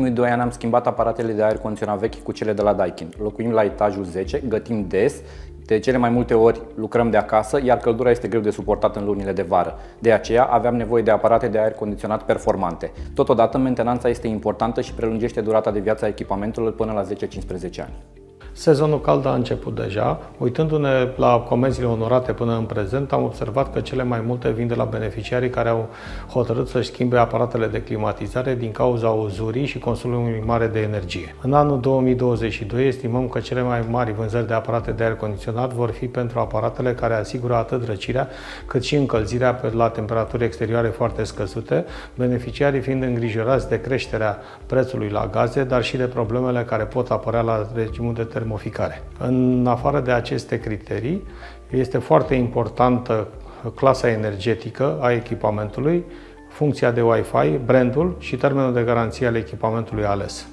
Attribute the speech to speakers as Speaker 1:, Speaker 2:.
Speaker 1: ultimii 2 ani am schimbat aparatele de aer condiționat vechi cu cele de la Daikin. Locuim la etajul 10, gătim des, de cele mai multe ori lucrăm de acasă, iar căldura este greu de suportat în lunile de vară. De aceea aveam nevoie de aparate de aer condiționat performante. Totodată, mentenanța este importantă și prelungește durata de viață a echipamentelor până la 10-15 ani.
Speaker 2: Sezonul cald a început deja. Uitându-ne la comenzile onorate până în prezent, am observat că cele mai multe vin de la beneficiarii care au hotărât să-și schimbe aparatele de climatizare din cauza uzurii și consumului mare de energie. În anul 2022 estimăm că cele mai mari vânzări de aparate de aer condiționat vor fi pentru aparatele care asigură atât răcirea cât și încălzirea la temperaturi exterioare foarte scăzute, beneficiarii fiind îngrijorați de creșterea prețului la gaze, dar și de problemele care pot apărea la regimul de termoficare. În afară de aceste criterii, este foarte importantă clasa energetică a echipamentului, funcția de Wi-Fi, brandul și termenul de garanție al echipamentului ales.